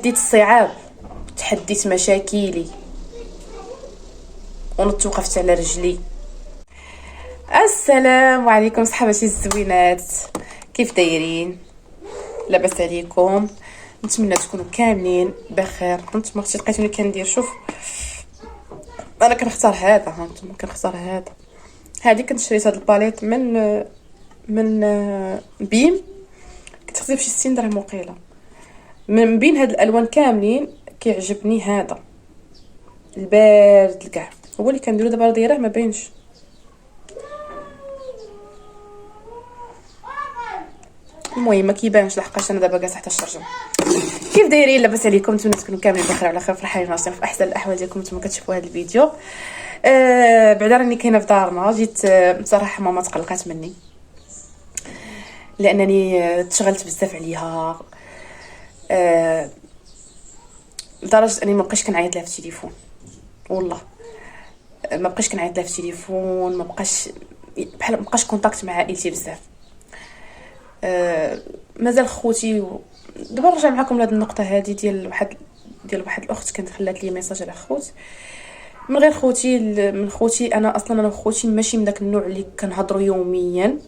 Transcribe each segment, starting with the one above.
تحديت الصعاب، تحديت مشاكلي ونتوقفت على رجلي. السلام عليكم صحباتي الزوينات، كيف دايرين؟ لاباس عليكم؟ نتمنى تكونوا كاملين بخير. نتوما اختي لقيتوني كندير، شوف انا كنختار هذا، ها نتوما كنختار هذا. هذه كنت شريت هذا الباليط من بيم، كنت خديت بشي 60 درهم وقيله. من بين هاد الالوان كاملين كيعجبني هذا البارد الكاع، هو اللي كنديرو دابا دايره ما باينش. المهم ما كيبانش لحقاش انا دابا جالسه تحت الشرجم. كيف دايرين؟ لاباس عليكم؟ نتمنى تكونوا كاملين بخير على خير، فرحانين ناصين في احسن الاحوال ديالكم. نتوما كتشوفوا هذا الفيديو. بعدا راني كاينه في دارنا، جيت بصراحه ماما تقلقات مني لانني تشغلت بزاف عليها، لدرجه اني ما بقيتش كنعيط لها في التليفون. والله ما بقيتش كنعيط لها في التليفون، ما بقاش بحال ما بقاش كونتاكت مع عائلتي بزاف. مازال خوتي دابا نرجع معكم لهاد النقطه هذه ديال واحد الاخت كانت خلات لي ميساج على خوت. من غير خوتي، من خوتي انا اصلا، انا وخوتي ماشي من داك النوع اللي كنهضروا يوميا.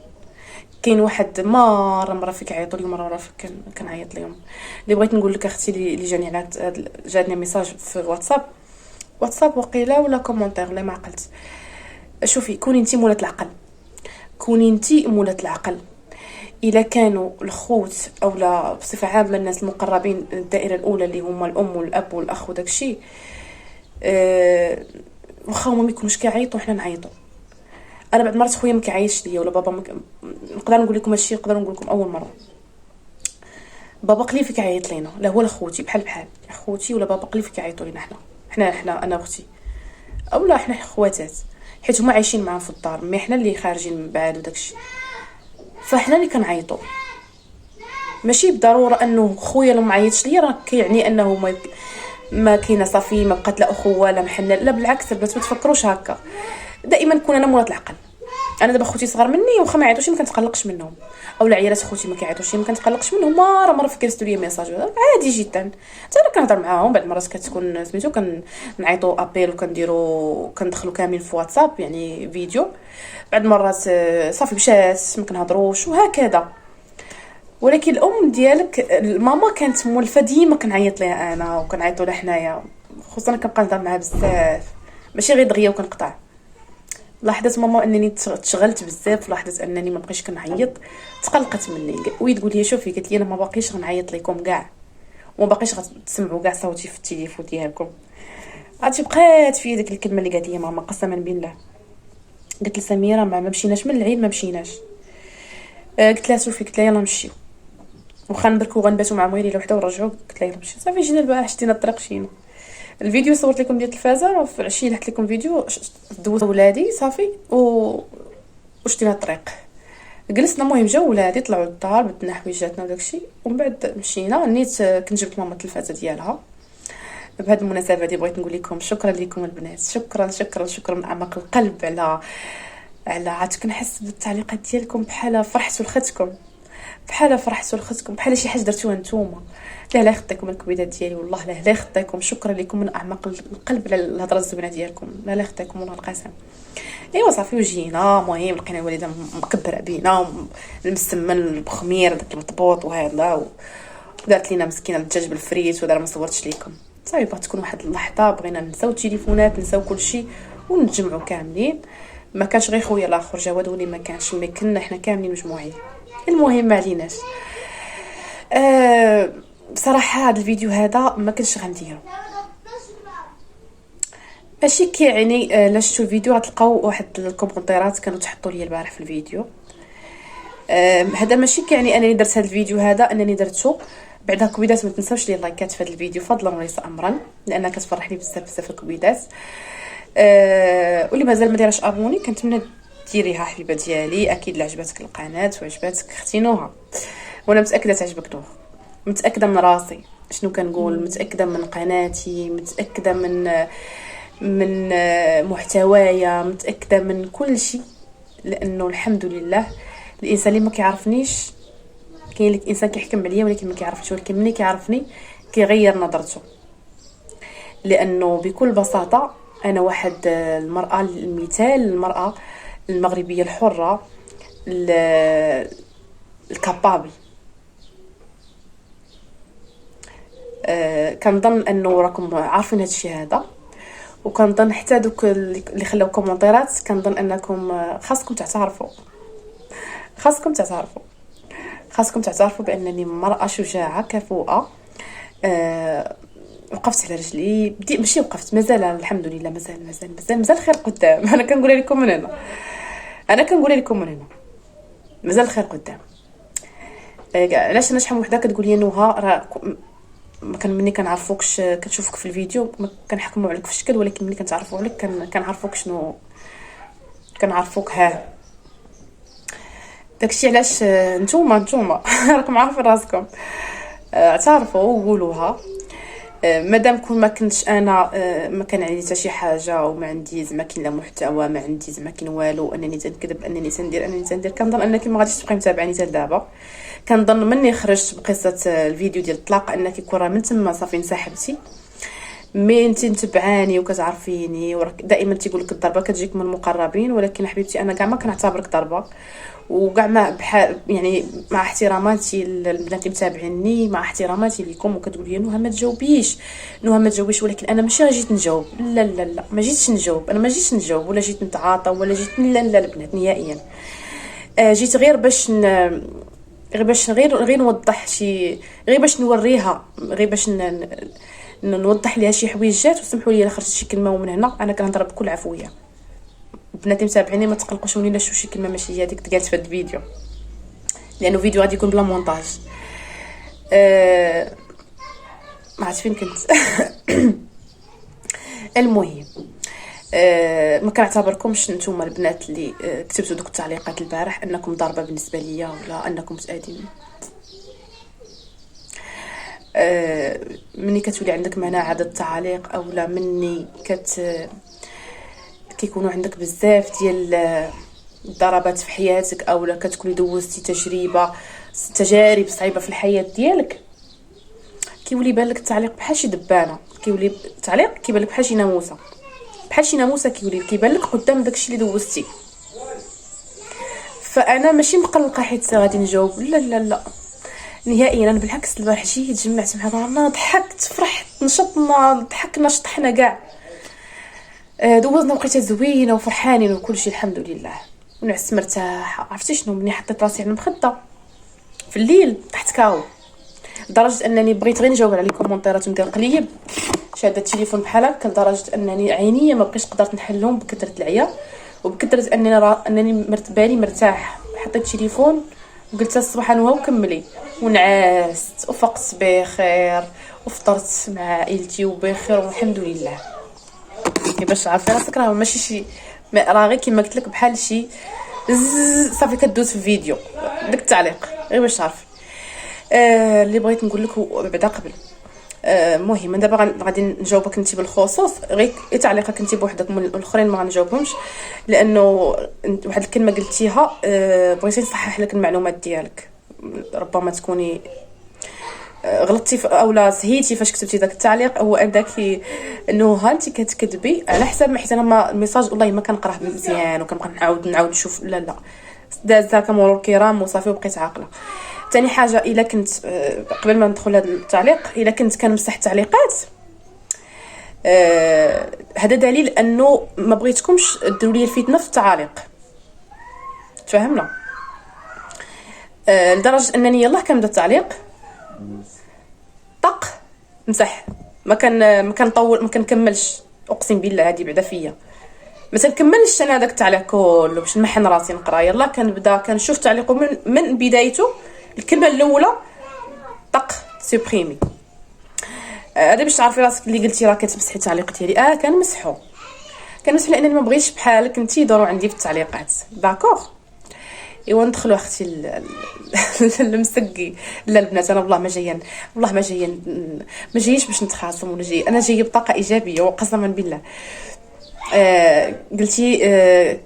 كاين واحد مره فيك عيطوا لي، مره فيك كنعيط لهم. اللي بغيت نقول لك اختي اللي جاني ميساج في واتساب وقيله ولا كومونتير ولا ما عقلت. شوفي، كوني انت مولات العقل، كوني انت مولات العقل. الا كانوا الخوت او لا بصفه عامه الناس المقربين، الدائره الاولى اللي هما الام والاب والاخ وداكشي، واخا هما ما يكونوش كيعيطوا حنا نعيطوا. انا بعد مرات خويا ما كيعيطش ليا ولا بابا نقدر نقول لكم هادشي، نقدر نقول لكم اول مره بابا قليل كيعيط لينا، لا هو لا خوتي بحال خوتي ولا بابا قليل كيعيطوا لينا حنا انا واختي، اولا حنا خواتات، حيت هما عايشين معانا في الدار، مي حنا اللي خارجين من بعد وداكشي، فحنا اللي كنعيطوا. ماشي بالضروره انه خويا لو ما عيطش ليا راه كيعني انه ما كاينه صافي، ما بقات لا اخوه لا محنه، لا بالعكس. البنات ما تفكروش هكا، دائما كون انا مولات العقل. انا دابا خوتي صغار مني واخا ما يعيطوش ما كنتقلقش منهم، اولا عيالات خوتي ما كيعيطوش ما كنتقلقش منهم. مره فكرت لي ميساج عادي جدا، حتى انا كنهضر معاهم. بعد مرات كتكون سميتو كنعيطوا ابيل وكنديروا كندخلوا كاملين في واتساب يعني فيديو. بعد مرات صافي مشات ما كنهضروش وهكذا. ولكن الام ديالك الماما كانت مولفه ديما كنعيط ليها انا وكنعيطوا لها حنايا، خصوصا كنبقى نهضر معاها بزاف ماشي غير دغيا وكنقطع. لاحظت ماما انني تشغلت بزاف، لاحظت انني ما بقيتش كنعيط، تقلقت مني وتقول لي شوفي، قالت لي انا ما باقيش غنعيط لكم كاع، وما باقيش غتسمعوا كاع صوتي في التليفون ديالكم. عرفتي بقات في ديك الكلمه اللي قالت لي ماما قسما بالله. قلت لي سميره ما مشيناش من العيد، ما مشيناش. قلت لها شوفي، قلت لها يلا نمشيو وخا نبركو غنباتو مع مويلي وحده ونرجعو. قلت لها يلا نمشيو صافي. جينا البارح شتينا الطريق مشينا. الفيديو صورت لكم ديال التلفازه، وفي العشيه لحت لكم فيديو دوزت ولادي صافي وشتينا الطريق. جلسنا، المهم جاو ولادي طلعوا للدار بدنا حويجاتنا وداكشي، ومن بعد مشينا. نيت كنت جبت ماما التلفازه ديالها. بهذه المناسبه هذه بغيت نقول لكم شكرا لكم البنات، شكرا من اعماق القلب على عاد كنحس بالتعليقات ديالكم، بحال فرحتوا لختكم، بحال شي حاجه درتوها نتوما. لا يخطيكم الكبيدات ديالي، والله لا يخطيكم. شكرا لكم من اعماق القلب على الهضره الزوينه ديالكم، لا يخطيكم والله القسم. ايوا صافي وجينا، المهم لقينا الوالده مكبره بينا، المسمن البخمير داك المطبوط وهذا، ودارت لينا مسكينه الدجاج بالفريت، ودار ما صورتش لكم. صافي بغات تكون واحد اللحظه بغينا نساو التليفونات، نساو كلشي ونتجمعوا كاملين. ما كانش غير خويا الاخر جواد ولي ما كانش، مي كنا حنا كاملين مجموعين. المهم ما عليناش. بصراحه هذا الفيديو هذا ما كنتش غنديرو، ماشي كيعني لا شفتوا الفيديو غتلقاو واحد الكومونتيرات كانوا تحطوا لي البارح في الفيديو. هذا ماشي كيعني انني درت هذا الفيديو هذا انني درته بعدا كويدات. ما تنساوش لي اللايكات في هذا الفيديو فضلا وليس امرا، لانها كتفرحني بزاف الكويدات. واللي مازال ما دايرش ابوني كنتمنى ديريها حبيبه ديالي. اكيد عجبتك القناه وعجبتك اختي نوها، وانا متاكده تعجبك نوها، متاكده من راسي شنو كنقول، متاكده من قناتي، متاكده من محتوايا، متاكده من كل شيء. لانه الحمد لله الانسان اللي ما كيعرفنيش، كاين لك انسان كيحكم عليا ولكن ما كيعرفنيش، ولكن ملي كيعرفني كيغير نظرته. لانه بكل بساطه انا واحد المراه المثال، المراه المغربيه الحره الكابابل. كنظن انه راكم عارفين هذا الشيء هذا، وكنظن حتى دوك اللي خلاو كومونتيرات كنظن انكم خاصكم تعترفوا، خاصكم تعترفوا بانني مرأة شجاعة كفؤة. وقفت على رجلي، بدي ماشي وقفت، مازال الحمد لله، مازال خير قدام. انا كنقول لكم من هنا، مازال الخير قدام. علاش انا شحال من وحده كتقول لي نوها راه ما كان مني كنعرفوكش، كتشوفك في الفيديو ما كنحكموا عليك في الشكل، ولكن ملي كنتعرفوا عليك كنعرفوك شنو كنعرفوك. داكشي علاش نتوما راكم عارفين راسكم، اعترفوا وقولوها. مادام كون ما كنتش انا ما كان عندي حتى شي حاجه، وما عندي زعما كاين لا محتوى، ما عندي زعما كاين والو، انني تنكذب، انني تندير، كنظن انك ما غاديش تبقاي متابعني حتى دابا. كنظن مني خرجت بقصه الفيديو ديال الطلاق انك يكون راه من تما صافي انسحبتي. مي انت متبعاني وكتعرفيني، وراك دائما تيقول لك الضربه كتجيك من المقربين، ولكن حبيبتي انا كاع ما كنعتبرك ضربه، وكاع ما بحال يعني مع احتراماتي للبنات اللي متابعيني، مع احتراماتي ليكم، وكتقول لي نوها ما تجاوبيش، ولكن انا ماشي جيت نجاوب، لا ما جيتش نجاوب، انا ما جيتش نجاوب ولا جيت نتعاطى ولا جيت لا البنات نهائيا. جيت غير باش غير نوضح شي، غير باش نوريها، غير باش نوضح ليها شي حويجات. وسمحوا لي الا خرجت شي كلمه ومن هنا انا كنهضر بكل عفويه. بناتي متابعيني ما تقلقوش مني لا شي كلمه ماشي هي هذيك تقالت في هذا الفيديو، لانه فيديو غادي يكون بلا مونتاج. ما عرفت فين كنت. المهم ما كنعتبركمش نتوما البنات اللي كتبتوا دوك التعليقات البارح انكم ضاربه بالنسبه ليا ولا انكم متادين. مني كتولي عندك مناعه ضد التعاليق، اولا مني كيكونوا عندك بزاف ديال الضربات في حياتك، اولا كتكوني دوزتي تجارب صعيبه في الحياه ديالك، كيولي بالك التعليق بحال شي دبانه، كيولي التعليق كيبان لك بحال شي ناموسه، كيبان لك قدام داكشي اللي دوزتي. فانا ماشي مقلقه حيت غادي نجاوب، لا نهائيا. انا بالعكس البارح جيت جمعت مع دارنا، ضحكت، فرحت، نشطنا، ضحكنا، شطحنا كاع، دوزنا وقيته زوينه وفرحانين وكل شيء الحمد لله، ونعس مرتاحه. عرفتي شنو؟ مني حطيت راسي على المخده في الليل تحت كاو، لدرجه انني بغيت غير نجاوب على الكومونتيرات وندير قليب، شاده التليفون بحال هكا، لدرجه انني عينيا ما بقيتش قدرت نحلهم بكثره العيا وبكثره انني بالي مرتاح. حطيت التليفون وقلت الصباح نوها وكملي، ونعست وفقت بخير وفطرت مع عائلتي وبخير والحمد لله. باش عارفه راسك راه ماشي شي، راه غير كيما قلت لك بحال شي صافي كدوز في الفيديو داك التعليق، غير باش تعرفي. اللي بغيت نقول لك بعدا قبل، المهم دابا غادي نجاوبك انت بالخصوص، غير تعليقك انت بوحدك، من الاخرين ما غنجاوبهمش، لانه واحد الكلمه قلتيها بغيتي نصحح لك المعلومات ديالك، ربما تكوني غلطتي اولا سهيتي فاش كتبتي داك التعليق، هو انك انه انت كتكذبي على حساب ما، حيت انا ما الميساج والله ما كنقراه مزيان وكنبقى نعاود نشوف، لا دازها كمرور الكرام وصافي وبقيت عاقله. ثاني حاجه، الا كنت قبل ما ندخل هذا التعليق، الا كنت كنمسح التعليقات، هذا دليل انه ما بغيتكمش ديروا لي الفتنه في التعاليق، تفهمنا؟ لدرجه انني يلاه كنبدا التعليق طق مسح، ما كنطول، ما كنكملش، اقسم بالله هذه بعدا فيا ما تنكملش انا داك التعليق كله باش نمحن راسي نقرا، يلاه كنبدا كنشوف تعليقه من بدايته، الكلمه الاولى طق سوبريمي. هذا باش تعرفي راسك اللي قلتي راه كتمسحي التعليق ديالي. كنمسحو لانني ما بغيتش بحالك انت يدوروا عندي في التعليقات، داكوغ؟ ايوا ندخلوا اختي المسقي. لا البنات، انا والله ما جاييش باش نتخاصم، ولا جاي، انا جايه بطاقه ايجابيه وقسما بالله. قلتي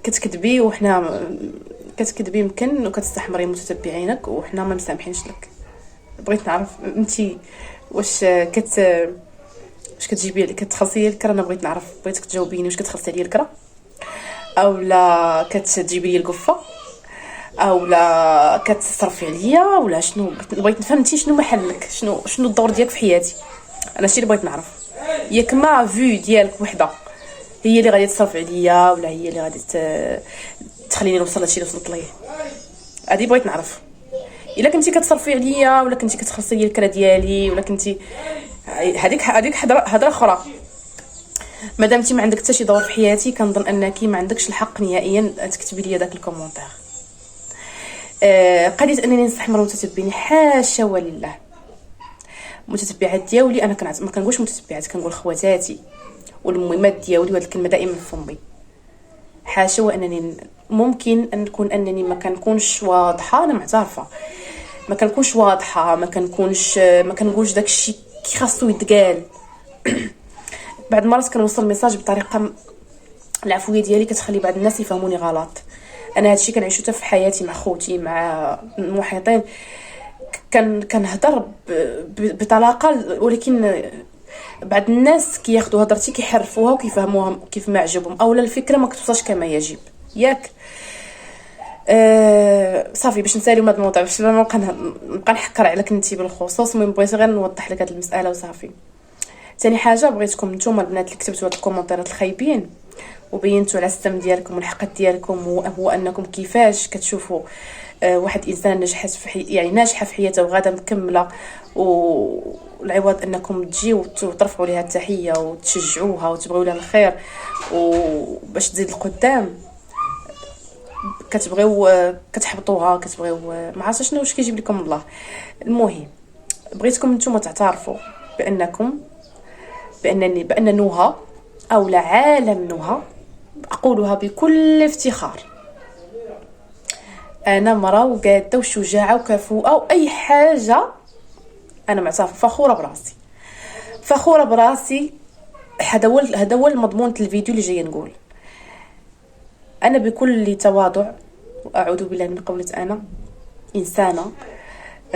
كتكذبي، وحنا كتكذبي يمكن وكتستحمري متتبعينك، وحنا ما مسامحينش لك. بغيت نعرف انت واش واش كتجيبي كتخلصي لي الكرا؟ انا بغيتك تجاوبيني، واش كتخلصي لي الكرا اولا كتجيبي لي القفه اولا كتصرفي عليا ولا شنو؟ بغيت نفهم انت شنو محلك، شنو الدور ديالك في حياتي. انا الشيء اللي بغيت نعرف، ياك ما فيو ديالك وحده هي اللي غادي تصرف عليا ولا هي اللي غادي تخليني نوصل لهادشي اللي وصلت ليه؟ هادي بغيت نعرف. الا كنتي كتصرفي عليا ولا كنتي كتخلصي لي الكرا ديالي ولا كنتي هذيك هضره اخرى. مادام انت ما عندك حتى شي دور في حياتي، كنظن انك ما عندكش الحق نهائيا تكتبي لي داك الكومونتير. قضيه انني نستحمر متتبعين، حاشا ولله. متتبعات ديالي انا ما كنقولش متتبعات، كنقول خواتاتي والمهمات ديالي، وهاد الكلمه دائما في فمي. حاشا وانني ممكن ان نكون انني ما كنكونش واضحه، انا معترفه ما كنكونش واضحه، ما كنقولش داكشي كي خاصو يتقال. بعض المرات كنوصل الميساج بطريقه العفويه ديالي كتخلي بعض الناس يفهموني غلط. انا هادشي كنعيشو حتى في حياتي مع خوتي مع المحيطين، كنهضر بطلاقه، ولكن بعض الناس كياخذوا هضرتي كيحرفوها وكيفهموها كيف ما عجبهم، اولا الفكره ما كتوصلش كما يجب ياك. صافي باش نساليو هذا الموضوع، باش ما نبقى نحكر عليك انت بالخصوص. المهم بغيت غير نوضح لك هذه المساله وصافي. ثاني حاجه بغيتكم نتوما البنات اللي كتبتوا هاد الكومونتيرات الخايبين وبينتوا على السم ديالكم والحقد ديالكم، هو انكم كيفاش كتشوفوا واحد انسان نجحت في يعني ناجحه في حياتها وغاده مكمله، والعوض انكم تجيو وترفعوا ليها التحيه وتشجعوها وتبغيو لها الخير وباش تزيد القدام، كتبغيو كتحبطوها، كتبغيو ما عرفتش شنو واش كيجيب لكم الله. المهم بغيتكم نتوما تعترفوا بان نوها او عالم نوها، اقولها بكل افتخار، انا مرا وقاده وشجاعه وكفؤه واي حاجه. انا معترفه فخوره براسي. هذا هو المضمون الفيديو اللي جايه نقول. انا بكل تواضع واعوذ بالله من قولة انا انسانه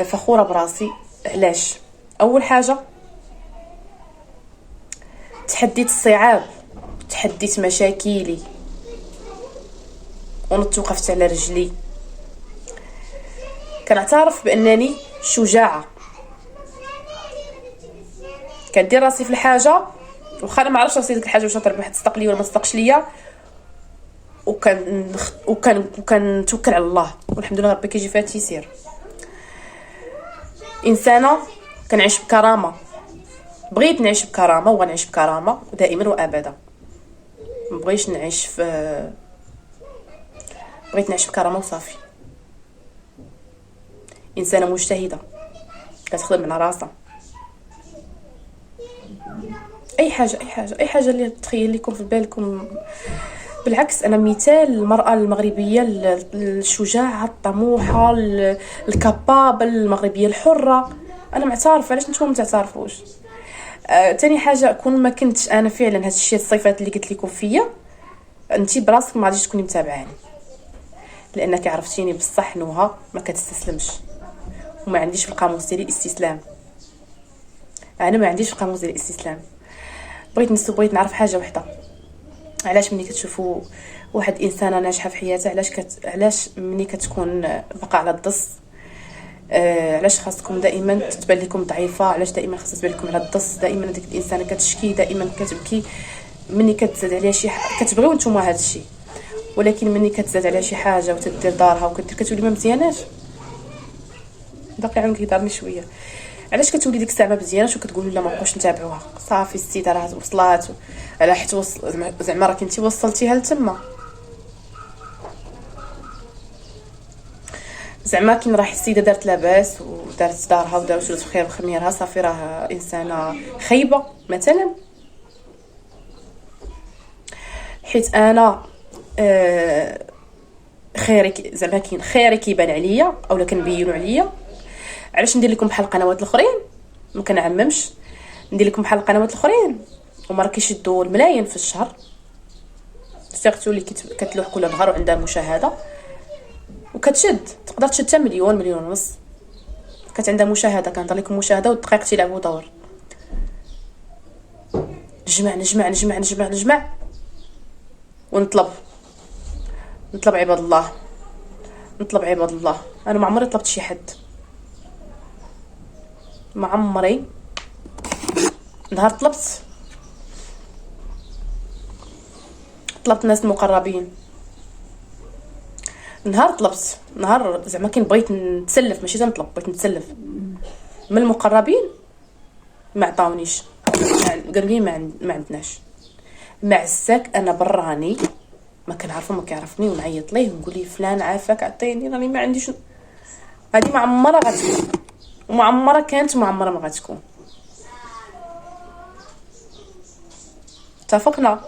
فخوره براسي. علاش؟ اول حاجه تحديت الصعاب، تحديت مشاكلي ونتوقفت على رجلي. كنعترف بانني شجاعه، كندير راسي في الحاجه واخا انا ما عرفتش راسي ديك الحاجه واش تربح تصدق لي ولا ما تصدقش ليا، وكنتوكل على الله والحمد لله ربي كيجي فيها تيسير. انسانه كنعيش بكرامه، بغيت نعيش بكرامه وغنعيش بكرامه دائما وابدا. بغيت نعيش بكرامه وصافي. انسانه مجتهده كتخدم على راسها. اي حاجه اللي تخيل لكم في بالكم. بالعكس انا مثال المراه المغربيه الشجاعه الطموحه الكابابل، المغربيه الحره. انا معترفه، علاش نتوما ما تعترفوش؟ تاني حاجه كون ما كنتش انا فعلا هاد الشيء الصفات اللي قلت لكم فيا، انت براسك ما غاديش تكوني متابعاني، لانك عرفتيني بصح نوها ما كتستسلمش وما عنديش في القاموس ديالي الاستسلام. انا ما عنديش في القاموس ديالي الاستسلام. بغيت نعرف حاجه وحده، علاش ملي كتشوفوا واحد انسانه ناجحه في حياتها، علاش ملي كتكون بقى على الضص، علاش خاصكم دائما تبان لكم ضعيفه؟ علاش دائما خاص تبان لكم على الضص؟ دائما ديك الانسانه كتشكي، دائما كتبكي. ملي كتزاد عليها شي كتبغيو نتوما هذا الشيء، ولكن ملي كتزاد عليها شي حاجه وتدير دارها كتولي ما مزياناش. باقي عندك يضرني شويه. علاش كتولي ديك الساعه ما مزياناش وكتقولوا لا ما بقاوش نتابعوها؟ صافي السيده راه وصلات، على حيت زعما راه كنتي وصلتيها لتما. زعما كي راح السيده دارت لاباس ودارت دارها ودارت ولات بخير وخميرها، صافي راه انسانه خايبه مثلا. حيت انا خيرك زعما كاين خيري كيبان عليا اولا كنبينوا عليا. علاش ندير لكم بحال القنوات الاخرين؟ ما كنعممش، ندير لكم بحال القنوات الاخرين وما راه كيشدوا الملايين في الشهر، سيرتو اللي كتلوح كل نهار وعندها مشاهده وكتشد، تقدر تشد حتى مليون ونص. كانت عندها مشاهده، كنهضر لكم مشاهده والدقائق تيلعبوا دور. نجمع ونطلب عباد الله، نطلب عباد الله. انا ما عمري طلبت شي حد، ما عمري. نهار طلبت ناس مقربين، نهار زعما كي بغيت نتسلف، ماشي تنطلب، بغيت نتسلف من المقربين، ما عطاونيش. قالوا لي ما عندناش. مع الساك انا براني ما كنعرفو ما كيعرفني، ونعيط ليه ونقول ليه فلان عافاك عطيني، راني ما عنديش. هذه ما عمرها غتكون، وما عمرها كانت، وما عمرها ما غتكون. اتفقنا.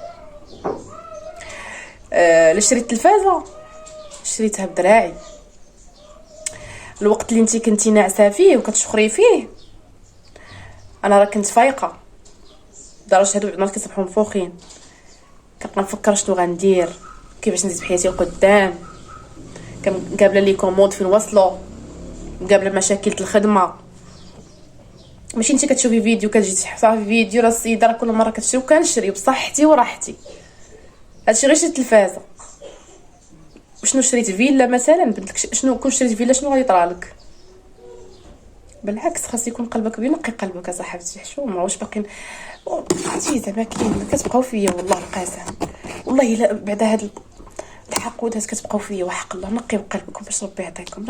شريت التلفازه، شريتها بدراعي. الوقت اللي انتي كنتي ناعسه فيه وكتشخري فيه، انا راه كنت فايقه لدرجه هادو الناس كيصبحوا منفوخين. كنبقى نفكر شنو غندير، كيفاش ندير بحياتي القدام، كنقابله لي كوموند فين وصلوا، مقابله مشاكل الخدمه. ماشي انت كتشوفي فيديو كتجي تحفظي في فيديو، راه السيده راه كل مره كتشري، وكنشري بصحتي وراحتي. هادشي غير شي تلفازه. وشنو شريت فيلا مثلا؟ بدلك شنو كون شريت فيلا شنو غادي يطرالك؟ بالعكس خاص يكون قلبك بينقي قلبك صاحبتي. حشومه واش باقيين عرفتي زعما كاين كتبقاو فيا والله القسم، والله الا بعد هاد التحقدات كتبقاو فيا. وحق الله نقيو قلبكم باش ربي يعطيكم،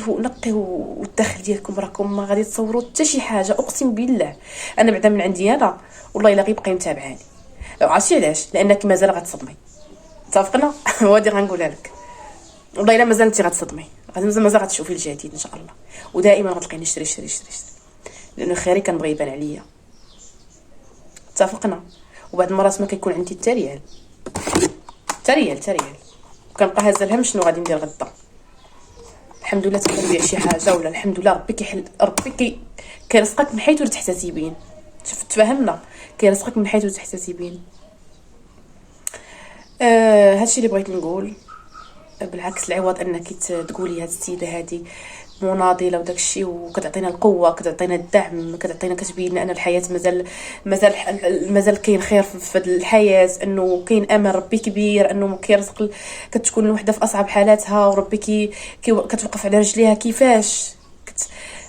نقيو والداخل ديالكم راكم ما غادي تصوروا حتى شي حاجه. اقسم بالله انا بعدا من عندي انا والله الا غيبقى متابعاني. عرفتي علاش؟ لانك مازال غتصدمي. اتفقنا. وهادي غنقولها لك، والله الا مازال انت غتصدمي، مازال غتشوفي الجديد ان شاء الله. ودائما غتلقيني شري لانه خيري كنبغي يبان عليا. اتفقنا. وبعد المرات ما كيكون عندي التريال كنبقى هازه الهم شنو غادي ندير غدا. الحمد لله تنبيع شي حاجه، ولا الحمد لله ربي كيحل، ربي كيرزقك من حيث لا تحتسبين. شفت تفهمنا؟ كيرزقك من حيث لا تحتسبين. هادشي اللي بغيت نقول. بالعكس العوض انك تقولي هاد السيده هادي مناضله وداك الشيء، وكتعطينا القوه، كتعطينا الدعم، كتعطينا، كتبين لنا ان الحياه مازال كاين خير في الحياه، انه كاين امل، ربي كبير، انه كيرزق. كتكون الوحده في اصعب حالاتها وربي كتوقف على رجليها. كيفاش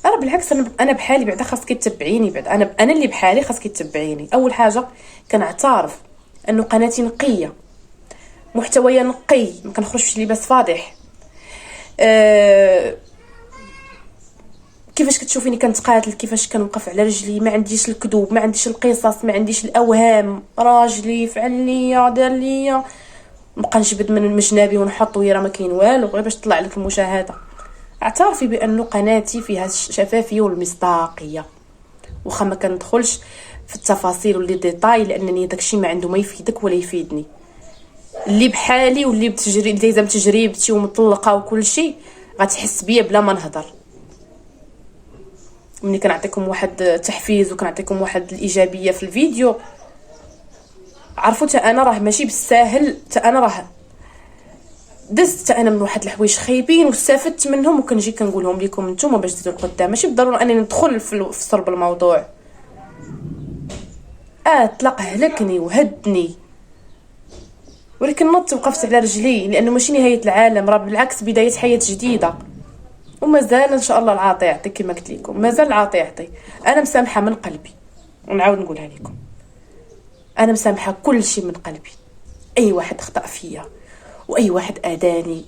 انا بالعكس انا بحالي بعدا خاصك تتبعيني. بعدا انا اللي بحالي خاصك تتبعيني. اول حاجه كنعترف انه قناتي نقيه، محتويا نقي، ما كنخرجش في لباس فاضح. كيفاش كتشوفيني كنتقاتل، كيفاش كنوقف على رجلي، ما عنديش الكذوب، ما عنديش القصص، ما عنديش الاوهام. راجلي فعل ليا دار ليا، نبقى نجبد من جنابي ونحط ويرا ما كاين والو غير باش تطلع لك المشاهده. اعترفي بانه قناتي فيها الشفافيه والمصداقيه، واخا ما كندخلش في التفاصيل واللي ديتاي، لانني داكشي ما عنده ما يفيدك ولا يفيدني. اللي بحالي واللي دايزه بتجربتي ومطلقه وكل شيء غتحس بيا بلا ما نهضر. ملي كنعطيكم واحد تحفيز وكنعطيكم واحد الايجابيه في الفيديو، عرفوا تا انا راه ماشي بالساهل، تا انا راه دزت انا من واحد الحوايج خايبين واستفدت منهم، وكنجي كنقولهم لكم نتوما باش تزيدوا لقدام. ماشي بالضروره انني ندخل في صلب الموضوع. طلق هلكني وهدني، ولكن نط وقفت على رجلي، لانه ماشي نهايه العالم، راه بالعكس بدايه حياه جديده. ومازال ان شاء الله العاطي يعطي، كما قلت لكم مازال العاطي يعطي. انا مسامحه من قلبي، ونعاود نقولها لكم، انا مسامحه كل شيء من قلبي. اي واحد خطا فيا، واي واحد اذاني،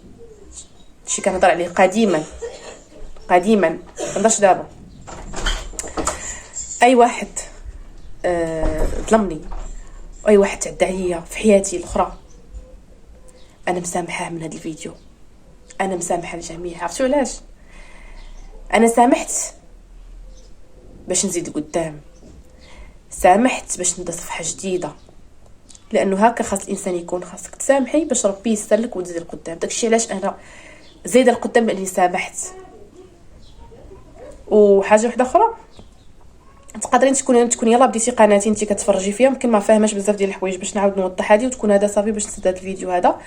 شي كنهضر عليه قديما ما نهضرش دابا. اي واحد ظلمني، واي واحد تعدى عليا في حياتي الاخرى، انا مسامحاه من هذا الفيديو. انا مسامحه الجميع. عرفتوا علاش؟ انا سامحت باش نزيد لقدام، سامحت باش نبدا صفحه جديده، لانه هكا خاص الانسان يكون. خاصك تسامحي باش ربي يسر لك وتزيد لقدام. داكشي علاش انا زايده لقدام، لاني سامحت. وحاجه واحده اخرى، تقدرين تكوني يلا بديتي قناتي انت كتفرجي فيها، يمكن ما فاهماش بزاف ديال الحوايج، باش نعاود نوضح هذه وتكون هذا صافي باش نسد هذا الفيديو هذا.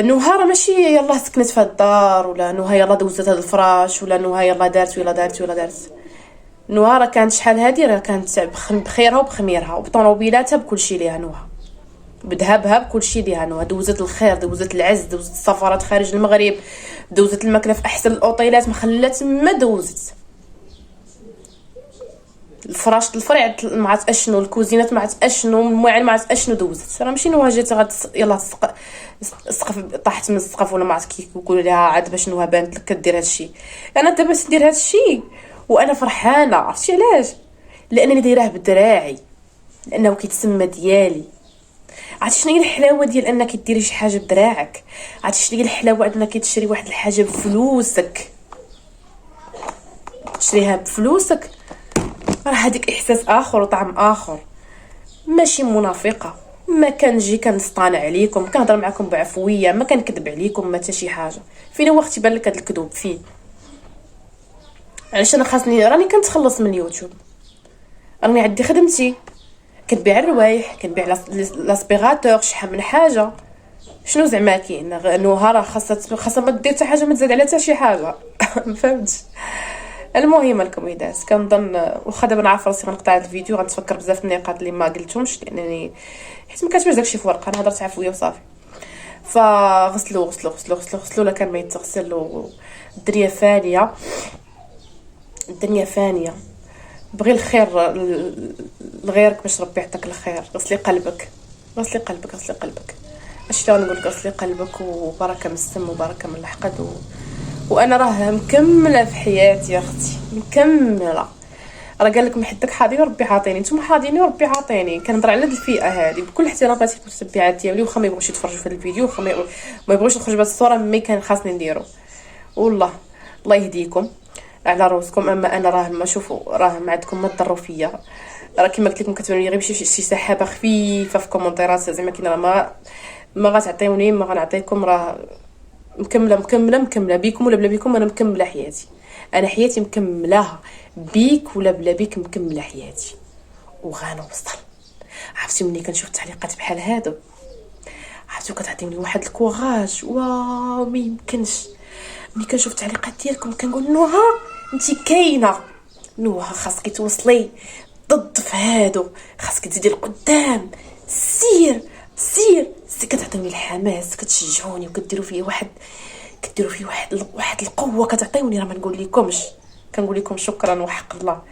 نهار ماشي يلا سكنت في الدار، ولا نهار يلا دوزت هذا الفراش، ولا نهار يلا دارت ولا دارت ولا دارت. نهار كانت شحال هادي راه كانت بخيرها وبخميرها وبطوموبيلاتها بكل شيء ليها نهار، بذهبها بكل شيء ليها نهار. دوزت الخير، دوزت العز، دوزت السفرات خارج المغرب، دوزت الماكله في احسن الاوطيلات، ما خلات ما دوزت. الفراش الفرع ما عرفت اشنو، الكوزينات ما عرفت اشنو، المواعين ما عرفت اشنو دوزت. راه ماشي نوها جات يلا السقف طاحت من السقف ولا ما عرفت كي يقولوا لها عاد باش نوها بانت لك كدير هادشي. انا دابا ندير هادشي وانا فرحانه. عرفتي علاش؟ لانني دايراه بدراعي، لانه كيتسمى ديالي. عرفتي شنو هي الحلاوه ديال انك ديري شي حاجه بدراعك؟ عرفتي شنو هي الحلاوه انك تشري واحد الحاجه بفلوسك، تشريها بفلوسك؟ راه هذيك احساس اخر وطعم اخر. ماشي منافقه، ما كنجي كنصطانع عليكم، كنهضر معكم بعفويه، ما كنكذب عليكم ما حتى شي حاجه. فين هو اختي بان لك هذا الكذوب فين؟ علاش انا خاصني راني كنتخلص من اليوتيوب، راني عندي خدمتي، كنبيع الروايح، كنبيع لاسبيغاتور، شحال من حاجه. شنو زعما كاين نوها راه خاصها ما دير حتى حاجه، ما تزاد عليها حتى شي حاجه. فهمت؟ المهم الكوميدات كنظن واخا دابا نعرف راسي غنقطع الفيديو، غنتفكر بزاف النقاط اللي ما قلتهمش، لانني حيت ما كاتبش داكشي في ورقه، انا هضرت عفويه وصافي. فغسلوا غسلوا غسلوا غسلوا غسلوا، لا كان ما يتغسل. الدنيا فانيه، الدنيا فانيه. بغي الخير لغيرك باش ربي يعطيك الخير. غسلي قلبك، غسلي قلبك، غسلي قلبك. اش اللي غنقول لك؟ غسلي قلبك وبركه من السم وبركه من الحقد وانا راه مكمله في حياتي يا اختي، مكمله. راه قال لك محدك حاضيني وربي عاطيني، نتوما حاضيني وربي عاطيني. كنهضر على هاد الفئه هذه بكل احتراماتي المتبعات ديالي، واخا ما يبغوش يتفرجوا في هذا الفيديو، واخا ما يبغوش نخرج بهاد الصوره، مي كان خاصني نديرو. والله الله يهديكم على روسكم. اما انا راه ما شوفوا، راه ما عندكم ما تضروا فيا. راه كما قلت لكم كتبانوا غير شي سحابه خفيفه في كومونتيرات، زعما كي راه ما غتعطيوني، ما غنعطيكم. راه مكمله بيكم ولا بلا بيكم، انا مكمله حياتي. انا حياتي مكملاها بيك ولا بلا بيك، مكمله حياتي وغنوصل. عرفتي ملي كنشوف التعليقات بحال هادو، عرفتو كتعطيوني واحد الكوراج. واو ما يمكنش. ملي كنشوف التعليقات ديالكم كنقول نوها انتي كاينه، نوها خاصك توصلي ضد في هادو، خاصك تزيدي لقدام، سير سير سير. كتعطيوني الحماس، كتشجعوني وكديروا فيه واحد القوه كتعطيوني. راه ما نقول لكمش، كنقول لكم شكرا وحق الله.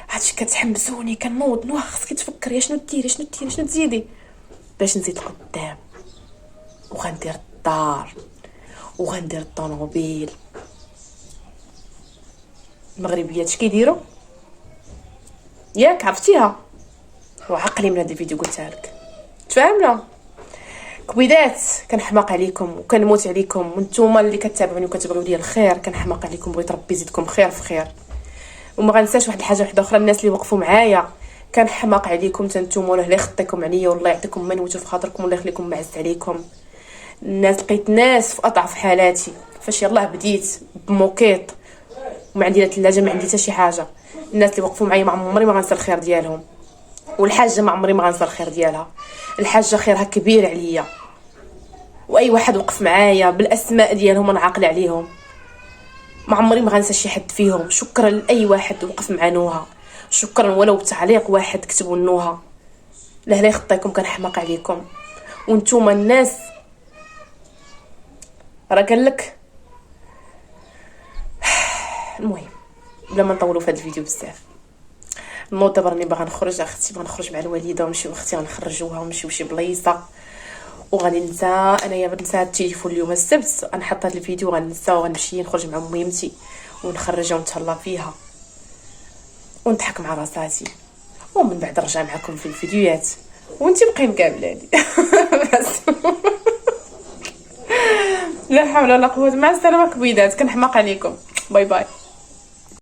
عرفتي كتحمسوني، كنوض نوح خاصك تفكري شنو ديري شنو ديري شنو تزيدي باش نزيد لقدام. وغندير الدار وغندير الطوموبيل. المغربيات اش كيديروا ياك عرفتيها؟ وعقلي من هذا الفيديو قلتها لك، تفاهمنا؟ كبيدات كنحماق عليكم وكنموت عليكم، وانتوما اللي كتابعوني وكتبغيو لي الخير كنحماق عليكم. بغيت ربي يزيدكم خير في خير. وما غنساش واحد الحاجه واحده اخرى، الناس اللي وقفوا معايا كنحماق عليكم تنتوما، والله يخطيكم عليا، والله يعطيكم ما نوتو في خاطركم، والله يخليكم معز عليكم. الناس لقيت ناس في اضعف حالاتي، فاش يلاه بديت بموكيط وما عندي لا ثلاجه ما عندي حتى شي حاجه. الناس اللي وقفوا معايا ما عمري ما غنسى الخير ديالهم، والحاجه ما عمري ما غنسى الخير ديالها. الحاجه خيرها كبير عليا، واي واحد وقف معايا بالاسماء ديالهم انا عاقله عليهم، ما عمري ما غنسى شي حد فيهم. شكرا لاي واحد وقف مع نوها، شكرا ولو بتعليق واحد كتبوا نوها، لا يخطيكم كنحماق عليكم. وانتوما الناس راه قال لك. المهم بلا ما نطولوا في هذا الفيديو بزاف، نوض دابا راني باغا نخرج اختي، باغا نخرج مع الوالده ونمشيو اختي غنخرجوها ونمشيو شي بلايصه. وغادي ننسى انايا ننسى التليفون اليوم السبت، غنحط هذا الفيديو غننسى وغنمشي نخرج مع ميمتي ونخرجها ونتهلا فيها ونضحك مع راساتي، ومن بعد نرجع معكم في الفيديوهات وانتي بقاي مقابلاني. بس لا حول ولا قوه. مع السلامه كبيدات، كنحماق عليكم. باي باي.